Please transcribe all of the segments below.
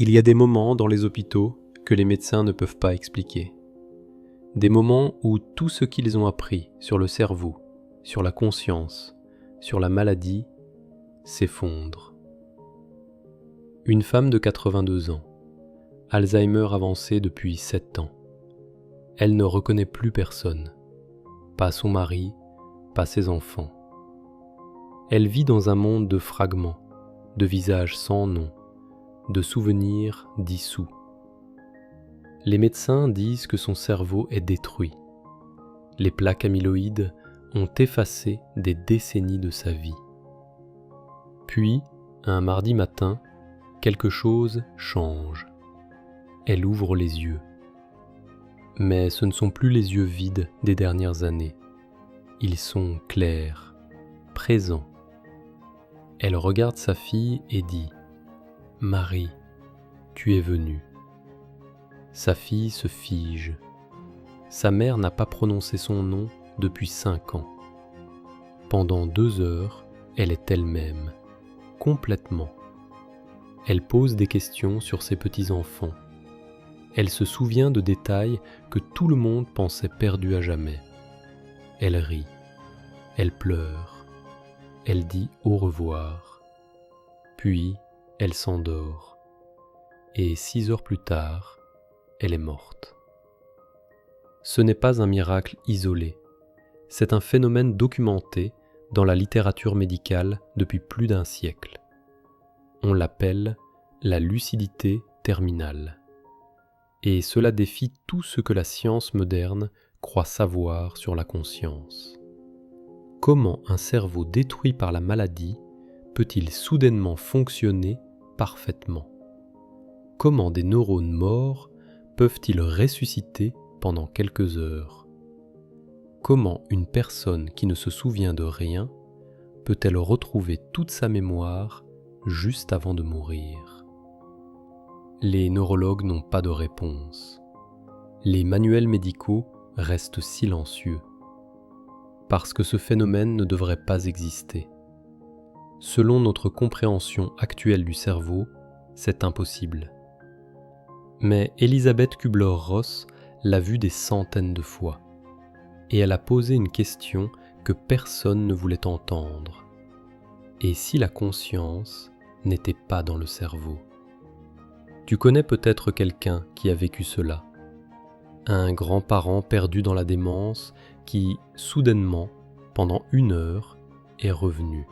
Il y a des moments dans les hôpitaux que les médecins ne peuvent pas expliquer. Des moments où tout ce qu'ils ont appris sur le cerveau, sur la conscience, sur la maladie, s'effondre. Une femme de 82 ans, Alzheimer avancé depuis 7 ans. Elle ne reconnaît plus personne, pas son mari, pas ses enfants. Elle vit dans un monde de fragments, de visages sans nom, de souvenirs dissous. Les médecins disent que son cerveau est détruit. Les plaques amyloïdes ont effacé des décennies de sa vie. Puis, un mardi matin, quelque chose change. Elle ouvre les yeux. Mais ce ne sont plus les yeux vides des dernières années. Ils sont clairs, présents. Elle regarde sa fille et dit « Marie, tu es venue ». Sa fille se fige. Sa mère n'a pas prononcé son nom depuis 5 ans. Pendant 2 heures, elle est elle-même, complètement. Elle pose des questions sur ses petits-enfants. Elle se souvient de détails que tout le monde pensait perdus à jamais. Elle rit, elle pleure, elle dit au revoir. Puis, elle s'endort. Et 6 heures plus tard, elle est morte. Ce n'est pas un miracle isolé, c'est un phénomène documenté dans la littérature médicale depuis plus d'1 siècle. On l'appelle la lucidité terminale. Et cela défie tout ce que la science moderne croit savoir sur la conscience. Comment un cerveau détruit par la maladie peut-il soudainement fonctionner parfaitement ? Comment des neurones morts peuvent-ils ressusciter pendant quelques heures ? Comment une personne qui ne se souvient de rien peut-elle retrouver toute sa mémoire juste avant de mourir ? Les neurologues n'ont pas de réponse. Les manuels médicaux restent silencieux, parce que ce phénomène ne devrait pas exister. Selon notre compréhension actuelle du cerveau, c'est impossible. Mais Elisabeth Kubler-Ross l'a vu des centaines de fois, et elle a posé une question que personne ne voulait entendre. Et si la conscience n'était pas dans le cerveau ? Tu connais peut-être quelqu'un qui a vécu cela, un grand-parent perdu dans la démence qui, soudainement, pendant 1 heure, est revenu,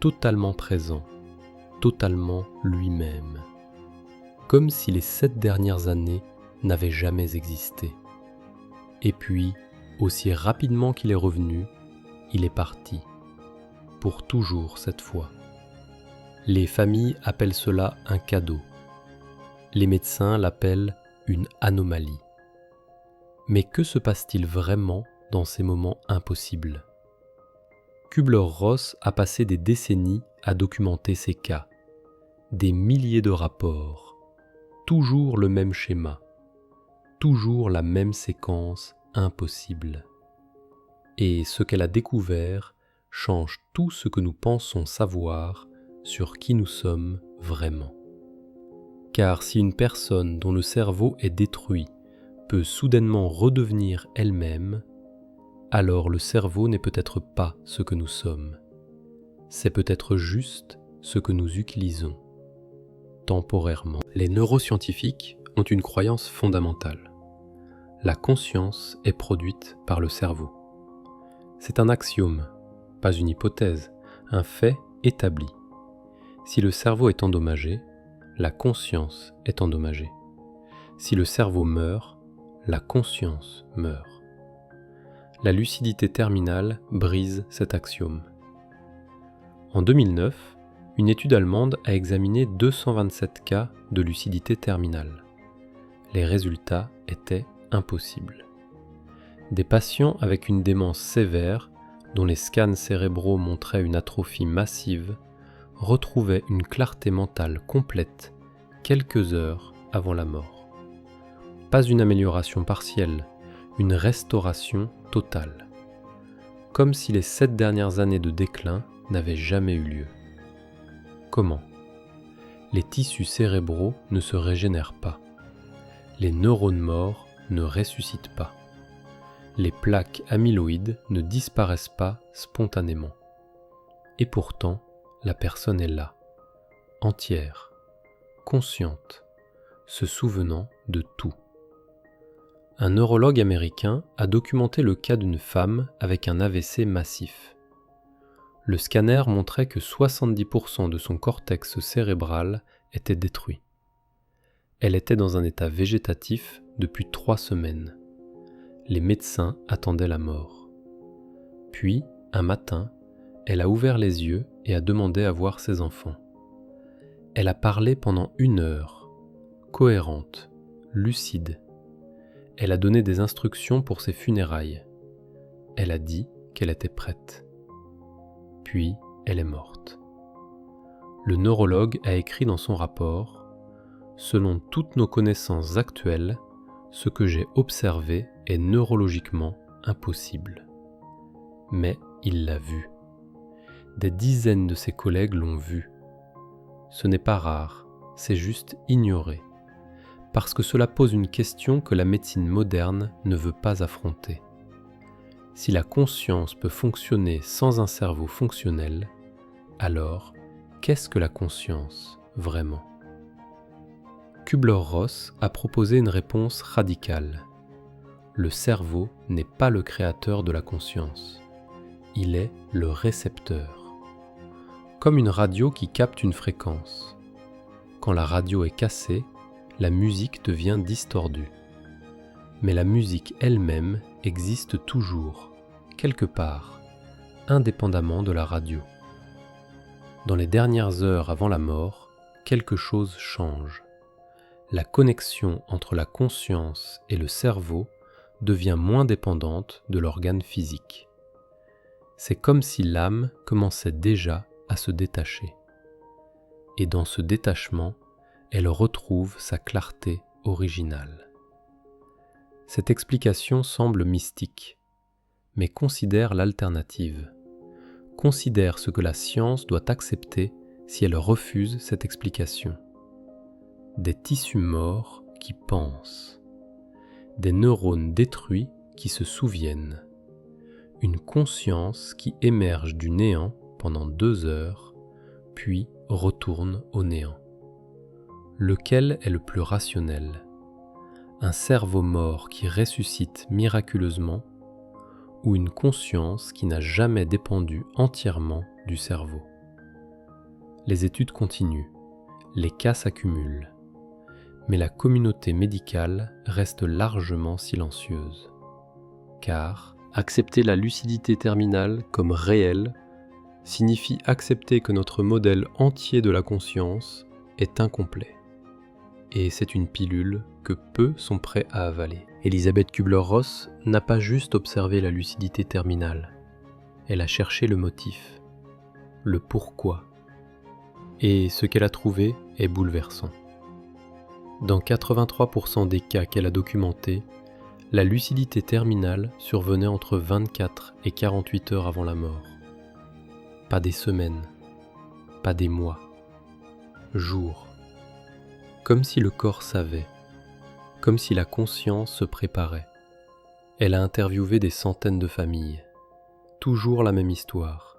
totalement présent, totalement lui-même, comme si les 7 dernières années n'avaient jamais existé. Et puis, aussi rapidement qu'il est revenu, il est parti, pour toujours cette fois. Les familles appellent cela un cadeau. Les médecins l'appellent une anomalie. Mais que se passe-t-il vraiment dans ces moments impossibles ? Kubler-Ross a passé des décennies à documenter ces cas, des milliers de rapports, toujours le même schéma, toujours la même séquence impossible. Et ce qu'elle a découvert change tout ce que nous pensons savoir sur qui nous sommes vraiment. Car si une personne dont le cerveau est détruit peut soudainement redevenir elle-même, alors le cerveau n'est peut-être pas ce que nous sommes. C'est peut-être juste ce que nous utilisons, temporairement. Les neuroscientifiques ont une croyance fondamentale. La conscience est produite par le cerveau. C'est un axiome, pas une hypothèse, un fait établi. Si le cerveau est endommagé, la conscience est endommagée. Si le cerveau meurt, la conscience meurt. La lucidité terminale brise cet axiome. En 2009, une étude allemande a examiné 227 cas de lucidité terminale. Les résultats étaient impossibles. Des patients avec une démence sévère, dont les scans cérébraux montraient une atrophie massive, retrouvaient une clarté mentale complète quelques heures avant la mort. Pas une amélioration partielle, une restauration totale. Comme si les 7 dernières années de déclin n'avaient jamais eu lieu. Comment ? les tissus cérébraux ne se régénèrent pas. Les neurones morts ne ressuscitent pas. Les plaques amyloïdes ne disparaissent pas spontanément. Et pourtant, la personne est là, entière, consciente, se souvenant de tout. Un neurologue américain a documenté le cas d'une femme avec un AVC massif. Le scanner montrait que 70% de son cortex cérébral était détruit. Elle était dans un état végétatif depuis 3 semaines. Les médecins attendaient la mort. Puis, un matin, elle a ouvert les yeux et a demandé à voir ses enfants. Elle a parlé pendant 1 heure, cohérente, lucide. Elle a donné des instructions pour ses funérailles. Elle a dit qu'elle était prête. Puis, elle est morte. Le neurologue a écrit dans son rapport « Selon toutes nos connaissances actuelles, ce que j'ai observé est neurologiquement impossible. » Mais il l'a vu. Des dizaines de ses collègues l'ont vu. Ce n'est pas rare, c'est juste ignoré, parce que cela pose une question que la médecine moderne ne veut pas affronter. Si la conscience peut fonctionner sans un cerveau fonctionnel, alors qu'est-ce que la conscience vraiment ? Kübler-Ross a proposé une réponse radicale. Le cerveau n'est pas le créateur de la conscience, il est le récepteur. Comme une radio qui capte une fréquence. Quand la radio est cassée, la musique devient distordue. Mais la musique elle-même existe toujours, quelque part, indépendamment de la radio. Dans les dernières heures avant la mort, quelque chose change. La connexion entre la conscience et le cerveau devient moins dépendante de l'organe physique. C'est comme si l'âme commençait déjà à se détacher. Et dans ce détachement, elle retrouve sa clarté originale. Cette explication semble mystique, mais considère l'alternative. Considère ce que la science doit accepter si elle refuse cette explication. Des tissus morts qui pensent, des neurones détruits qui se souviennent, une conscience qui émerge du néant pendant 2 heures, puis retourne au néant. Lequel est le plus rationnel ? Un cerveau mort qui ressuscite miraculeusement ou une conscience qui n'a jamais dépendu entièrement du cerveau ? Les études continuent, les cas s'accumulent, mais la communauté médicale reste largement silencieuse. Car accepter la lucidité terminale comme réelle signifie accepter que notre modèle entier de la conscience est incomplet. Et c'est une pilule que peu sont prêts à avaler. Elisabeth Kübler-Ross n'a pas juste observé la lucidité terminale, elle a cherché le motif, le pourquoi. Et ce qu'elle a trouvé est bouleversant. Dans 83% des cas qu'elle a documentés, la lucidité terminale survenait entre 24 et 48 heures avant la mort. Pas des semaines, pas des mois, jours. Comme si le corps savait, comme si la conscience se préparait. Elle a interviewé des centaines de familles. Toujours la même histoire.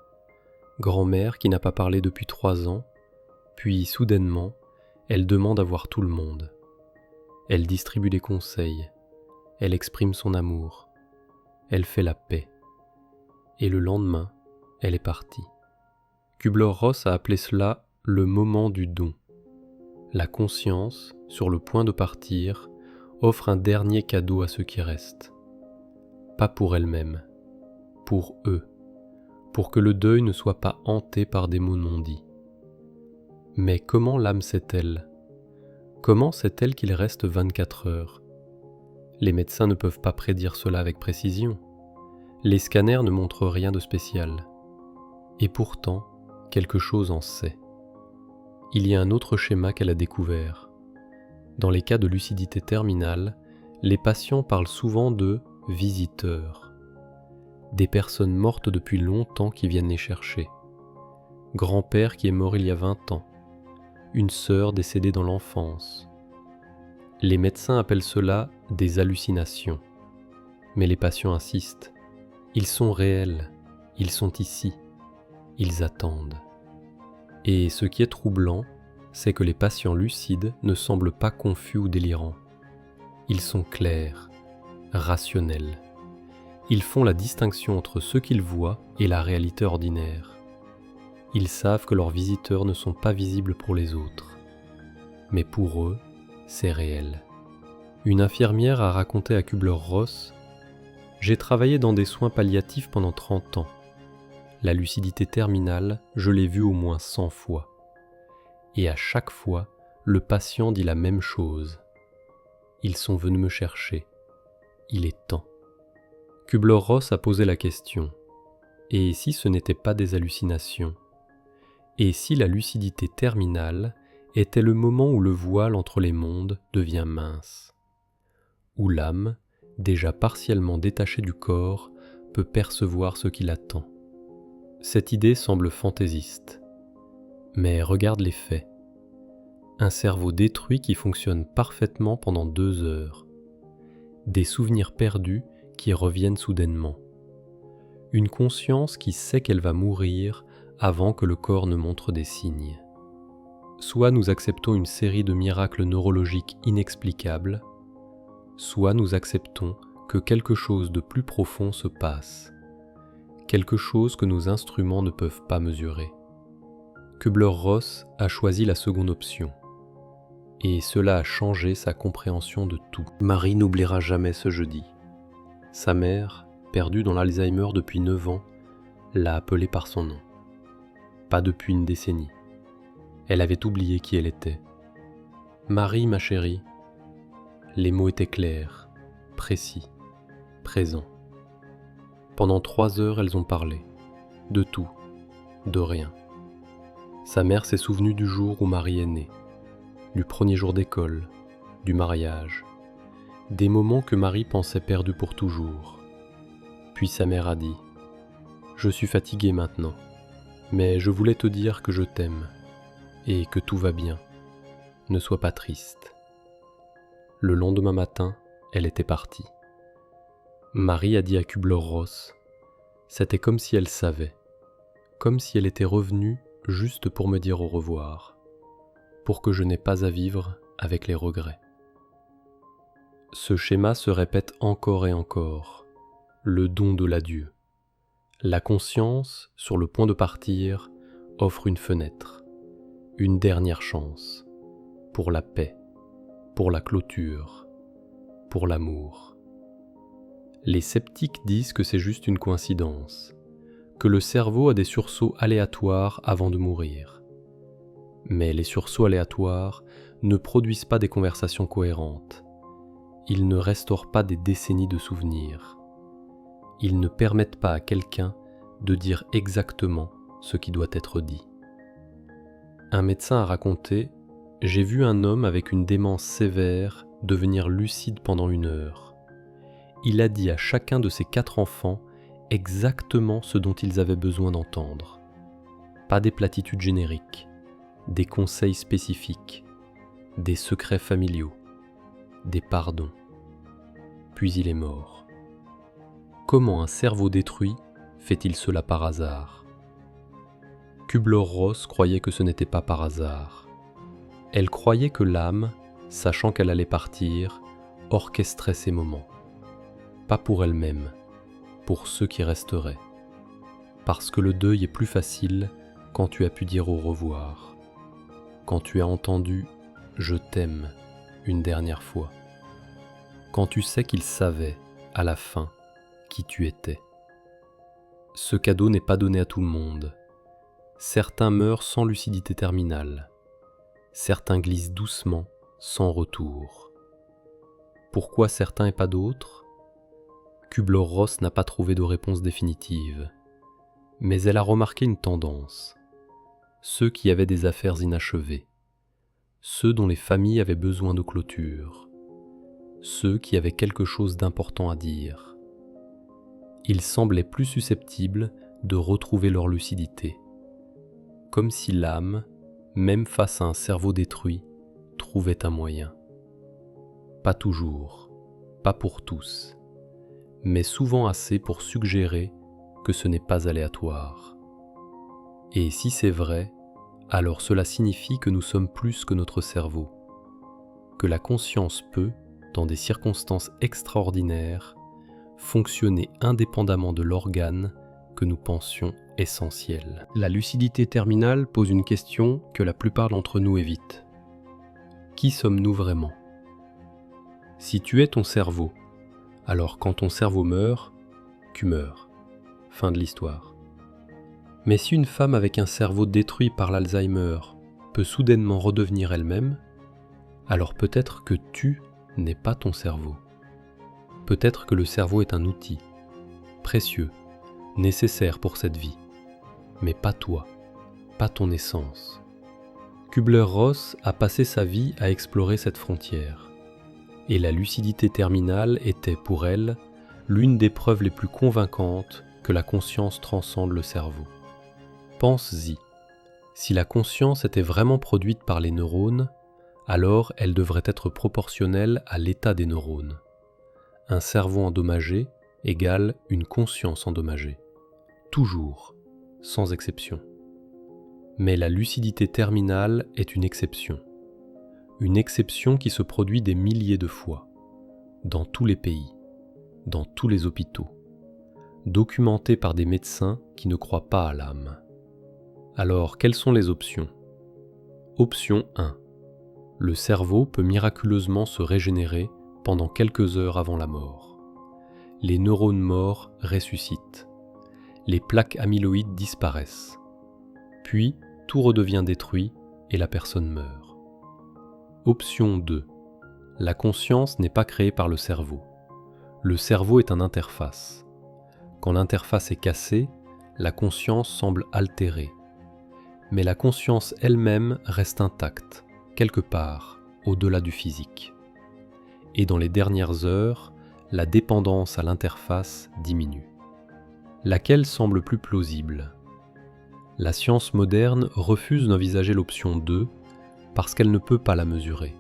Grand-mère qui n'a pas parlé depuis 3 ans, puis soudainement, elle demande à voir tout le monde. Elle distribue des conseils. Elle exprime son amour. Elle fait la paix. Et le lendemain, elle est partie. Kübler-Ross a appelé cela le moment du don. La conscience, sur le point de partir, offre un dernier cadeau à ceux qui restent. Pas pour elle-même, pour eux, pour que le deuil ne soit pas hanté par des mots non dits. Mais comment l'âme sait-elle ? Comment sait-elle qu'il reste 24 heures ? Les médecins ne peuvent pas prédire cela avec précision. Les scanners ne montrent rien de spécial. Et pourtant, quelque chose en sait. Il y a un autre schéma qu'elle a découvert. Dans les cas de lucidité terminale, les patients parlent souvent de « visiteurs », des personnes mortes depuis longtemps qui viennent les chercher. Grand-père qui est mort il y a 20 ans, une sœur décédée dans l'enfance. Les médecins appellent cela des hallucinations. Mais les patients insistent. Ils sont réels, ils sont ici, ils attendent. Et ce qui est troublant, c'est que les patients lucides ne semblent pas confus ou délirants. Ils sont clairs, rationnels. Ils font la distinction entre ce qu'ils voient et la réalité ordinaire. Ils savent que leurs visiteurs ne sont pas visibles pour les autres. Mais pour eux, c'est réel. Une infirmière a raconté à Kübler-Ross « J'ai travaillé dans des soins palliatifs pendant 30 ans. La lucidité terminale, je l'ai vue au moins 100 fois. Et à chaque fois, le patient dit la même chose. Ils sont venus me chercher. Il est temps. » Kübler-Ross a posé la question. Et si ce n'était pas des hallucinations? Et si la lucidité terminale était le moment où le voile entre les mondes devient mince? Où l'âme, déjà partiellement détachée du corps, peut percevoir ce qui l'attend? Cette idée semble fantaisiste. Mais regarde les faits. Un cerveau détruit qui fonctionne parfaitement pendant 2 heures. Des souvenirs perdus qui reviennent soudainement. Une conscience qui sait qu'elle va mourir avant que le corps ne montre des signes. Soit nous acceptons une série de miracles neurologiques inexplicables, soit nous acceptons que quelque chose de plus profond se passe, quelque chose que nos instruments ne peuvent pas mesurer. Kübler-Ross a choisi la seconde option, et cela a changé sa compréhension de tout. Marie n'oubliera jamais ce jeudi. Sa mère, perdue dans l'Alzheimer depuis 9 ans, l'a appelée par son nom. Pas depuis une décennie. Elle avait oublié qui elle était. Marie, ma chérie. Les mots étaient clairs, précis, présents. Pendant 3 heures, elles ont parlé. De tout, de rien. Sa mère s'est souvenue du jour où Marie est née, du premier jour d'école, du mariage, des moments que Marie pensait perdus pour toujours. Puis sa mère a dit « Je suis fatiguée maintenant, mais je voulais te dire que je t'aime et que tout va bien. Ne sois pas triste. » Le lendemain matin, elle était partie. Marie a dit à Kübler-Ross « C'était comme si elle savait, comme si elle était revenue juste pour me dire au revoir, pour que je n'ai pas à vivre avec les regrets. » Ce schéma se répète encore et encore, le don de l'adieu. La conscience, sur le point de partir, offre une fenêtre, une dernière chance, pour la paix, pour la clôture, pour l'amour. Les sceptiques disent que c'est juste une coïncidence, que le cerveau a des sursauts aléatoires avant de mourir. Mais les sursauts aléatoires ne produisent pas des conversations cohérentes. Ils ne restaurent pas des décennies de souvenirs. Ils ne permettent pas à quelqu'un de dire exactement ce qui doit être dit. Un médecin a raconté « J'ai vu un homme avec une démence sévère devenir lucide pendant 1 heure. Il a dit à chacun de ses 4 enfants exactement ce dont ils avaient besoin d'entendre. Pas des platitudes génériques, des conseils spécifiques, des secrets familiaux, des pardons. Puis il est mort. Comment un cerveau détruit fait-il cela par hasard? Kübler-Ross croyait que ce n'était pas par hasard. Elle croyait que l'âme, sachant qu'elle allait partir, orchestrait ces moments. Pas pour elle-même, pour ceux qui resteraient. Parce que le deuil est plus facile quand tu as pu dire au revoir, quand tu as entendu « je t'aime » une dernière fois, quand tu sais qu'il savait, à la fin, qui tu étais. Ce cadeau n'est pas donné à tout le monde. Certains meurent sans lucidité terminale. Certains glissent doucement, sans retour. Pourquoi certains et pas d'autres? Kübler-Ross n'a pas trouvé de réponse définitive, mais elle a remarqué une tendance. Ceux qui avaient des affaires inachevées, ceux dont les familles avaient besoin de clôture, ceux qui avaient quelque chose d'important à dire. Ils semblaient plus susceptibles de retrouver leur lucidité, comme si l'âme, même face à un cerveau détruit, trouvait un moyen. Pas toujours, pas pour tous, mais souvent assez pour suggérer que ce n'est pas aléatoire. Et si c'est vrai, alors cela signifie que nous sommes plus que notre cerveau, que la conscience peut, dans des circonstances extraordinaires, fonctionner indépendamment de l'organe que nous pensions essentiel. La lucidité terminale pose une question que la plupart d'entre nous évitent. Qui sommes-nous vraiment ? Si tu es ton cerveau, alors quand ton cerveau meurt, tu meurs. Fin de l'histoire. Mais si une femme avec un cerveau détruit par l'Alzheimer peut soudainement redevenir elle-même, alors peut-être que tu n'es pas ton cerveau. Peut-être que le cerveau est un outil, précieux, nécessaire pour cette vie, mais pas toi, pas ton essence. Kübler-Ross a passé sa vie à explorer cette frontière, et la lucidité terminale était pour elle l'une des preuves les plus convaincantes que la conscience transcende le cerveau. Pense-y, si la conscience était vraiment produite par les neurones, alors elle devrait être proportionnelle à l'état des neurones. Un cerveau endommagé égale une conscience endommagée. Toujours, sans exception. Mais la lucidité terminale est une exception. Une exception qui se produit des milliers de fois, dans tous les pays, dans tous les hôpitaux, documentée par des médecins qui ne croient pas à l'âme. Alors, quelles sont les options ? Option 1. Le cerveau peut miraculeusement se régénérer pendant quelques heures avant la mort. Les neurones morts ressuscitent. Les plaques amyloïdes disparaissent. Puis, tout redevient détruit et la personne meurt. Option 2. La conscience n'est pas créée par le cerveau. Le cerveau est une interface. Quand l'interface est cassée, la conscience semble altérée. Mais la conscience elle-même reste intacte, quelque part, au-delà du physique. Et dans les dernières heures, la dépendance à l'interface diminue. Laquelle semble plus plausible ? La science moderne refuse d'envisager l'option 2 parce qu'elle ne peut pas la mesurer.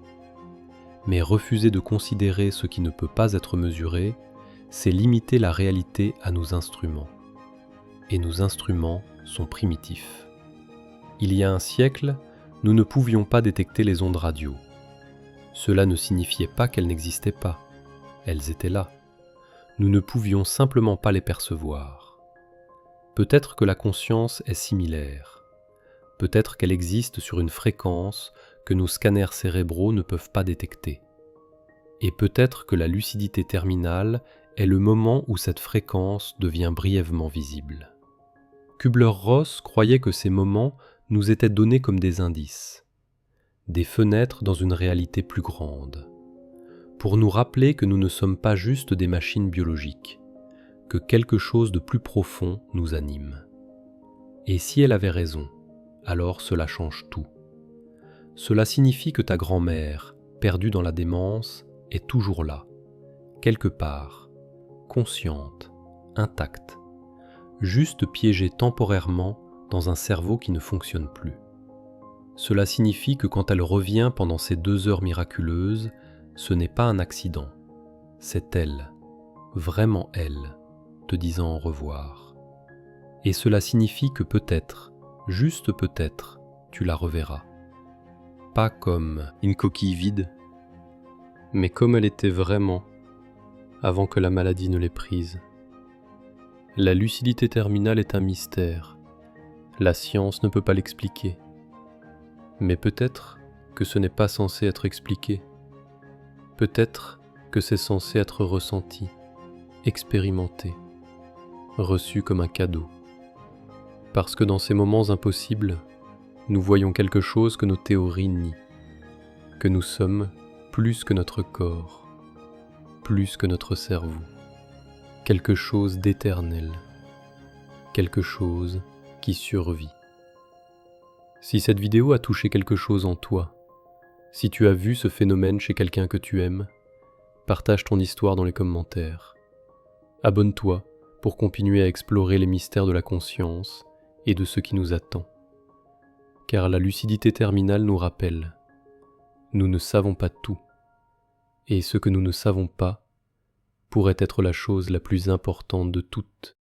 Mais refuser de considérer ce qui ne peut pas être mesuré, c'est limiter la réalité à nos instruments. Et nos instruments sont primitifs. Il y a un siècle, nous ne pouvions pas détecter les ondes radio. Cela ne signifiait pas qu'elles n'existaient pas. Elles étaient là. Nous ne pouvions simplement pas les percevoir. Peut-être que la conscience est similaire. Peut-être qu'elle existe sur une fréquence que nos scanners cérébraux ne peuvent pas détecter. Et peut-être que la lucidité terminale est le moment où cette fréquence devient brièvement visible. Kübler-Ross croyait que ces moments nous étaient donnés comme des indices, des fenêtres dans une réalité plus grande, pour nous rappeler que nous ne sommes pas juste des machines biologiques, que quelque chose de plus profond nous anime. Et si elle avait raison, alors cela change tout. Cela signifie que ta grand-mère, perdue dans la démence, est toujours là, quelque part, consciente, intacte, juste piégée temporairement dans un cerveau qui ne fonctionne plus. Cela signifie que quand elle revient pendant ces 2 heures miraculeuses, ce n'est pas un accident, c'est elle, vraiment elle, te disant au revoir. Et cela signifie que peut-être, juste peut-être, tu la reverras. Pas comme une coquille vide, mais comme elle était vraiment, avant que la maladie ne l'ait prise. La lucidité terminale est un mystère. La science ne peut pas l'expliquer. Mais peut-être que ce n'est pas censé être expliqué. Peut-être que c'est censé être ressenti, expérimenté, reçu comme un cadeau. Parce que dans ces moments impossibles, nous voyons quelque chose que nos théories nient, que nous sommes plus que notre corps, plus que notre cerveau, quelque chose d'éternel, quelque chose qui survit. Si cette vidéo a touché quelque chose en toi, si tu as vu ce phénomène chez quelqu'un que tu aimes, partage ton histoire dans les commentaires. Abonne-toi pour continuer à explorer les mystères de la conscience et de ce qui nous attend. car la lucidité terminale nous rappelle, nous ne savons pas tout, et ce que nous ne savons pas pourrait être la chose la plus importante de toutes.